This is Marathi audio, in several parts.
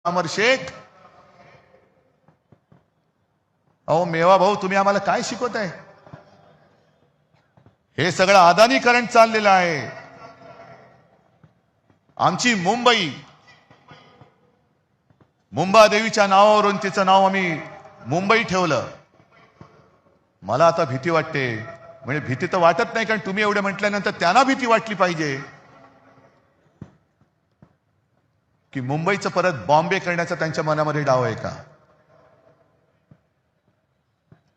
अमर शेख. अहो मेवा भाऊ, तुम्ही आम्हाला काय शिकवताय? हे सगळं अदानीकरण चाललेलं आहे. आमची मुंबादेवीच्या नावावरून तिचं नाव आम्ही मुंबई ठेवलं. मला आता भीती वाटते. म्हणजे भीती तर वाटत नाही, कारण तुम्ही एवढे म्हटल्यानंतर त्यांना भीती वाटली पाहिजे की मुंबईचं परत बॉम्बे करण्याचा त्यांच्या मनामध्ये डाव आहे का.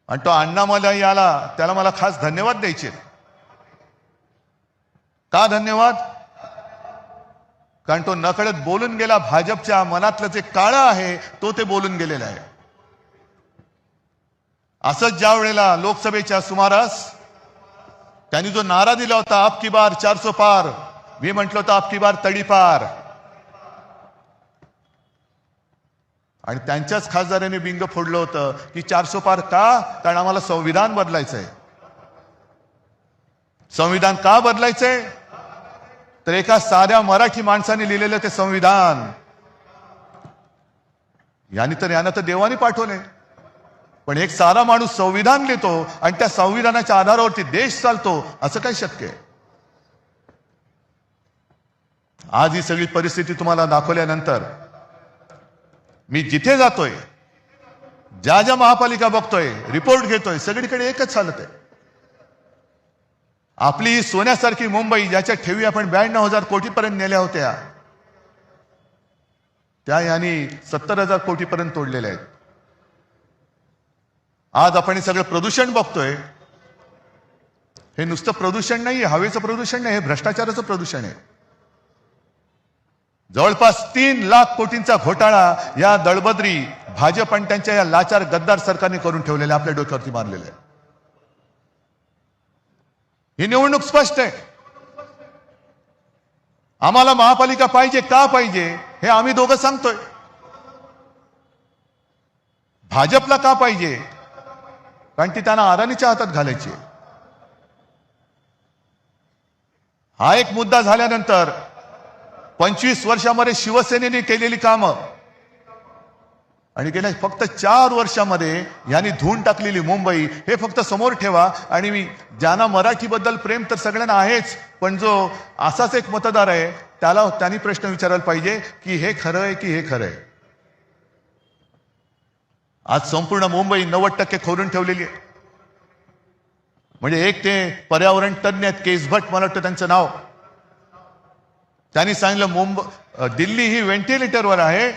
आणि तो अण्णामलाई आला, त्याला मला खास धन्यवाद द्यायचे. का धन्यवाद? कारण तो नकळत बोलून गेला. भाजपच्या मनातलं जे काळं आहे तो ते बोलून गेलेला आहे. असंच ज्या वेळेला लोकसभेच्या सुमारास त्यांनी जो नारा दिला होता, अब की बार 400 पार, मी म्हटलं होतं अब की बार तडीपार. आणि त्यांच्याच खासदारांनी बिंग फोडलं होतं की 400 पार का? कारण आम्हाला संविधान बदलायचंय. संविधान का बदलायचंय? तर एका साध्या मराठी माणसाने लिहिलेलं ते संविधान. यानं तर देवाने पाठवले, पण एक साधा माणूस संविधान लिहितो आणि त्या संविधानाच्या आधारावरती देश चालतो, असं काय शक्य आहे? आज ही सगळी परिस्थिती तुम्हाला दाखवल्यानंतर मी जिथे जातोय, ज्या ज्या महापालिका बघतोय, रिपोर्ट घेतोय, सगळीकडे एकच चालत आहे. आपली ही सोन्यासारखी मुंबई, ज्याच्या ठेवी आपण 92,000 कोटीपर्यंत नेल्या होत्या, त्या यांनी 70,000 कोटीपर्यंत तोडलेल्या आहेत. आज आपण हे सगळं प्रदूषण बघतोय. हे नुसतं प्रदूषण नाही, हवेचं प्रदूषण नाही, हे भ्रष्टाचाराचं प्रदूषण आहे. जवळपास 3 लाख कोटींचा घोटाळा या दळबद्री भाजप आणि त्यांच्या या लाचार गद्दार सरकारने करून ठेवलेले, आपल्या डोक्यावरती मारलेले आहे. ही निवडणूक स्पष्ट आहे. आम्हाला महापालिका पाहिजे. का पाहिजे हे आम्ही दोघं सांगतोय. भाजपला का पाहिजे? कारण ती त्यांना अदानीच्या हातात घालायची. हा एक मुद्दा झाल्यानंतर 25 वर्षामध्ये शिवसेनेने केलेली कामं आणि गेल्या फक्त 4 वर्षामध्ये यांनी धुवून टाकलेली मुंबई, हे फक्त समोर ठेवा. आणि मी ज्यांना मराठीबद्दल प्रेम तर सगळ्यांना आहेच, पण जो असाच एक मतदार आहे त्यांनी प्रश्न विचारायला पाहिजे की हे खरं आहे की हे खरं आहे. आज संपूर्ण मुंबई 90% खोदून ठेवलेली आहे. म्हणजे एक ते पर्यावरण तज्ञ आहेत, केस भट मला वाटतं त्यांचं नाव, त्यांनी सांगितलं दिल्ली ही व्हेंटिलेटरवर आहे,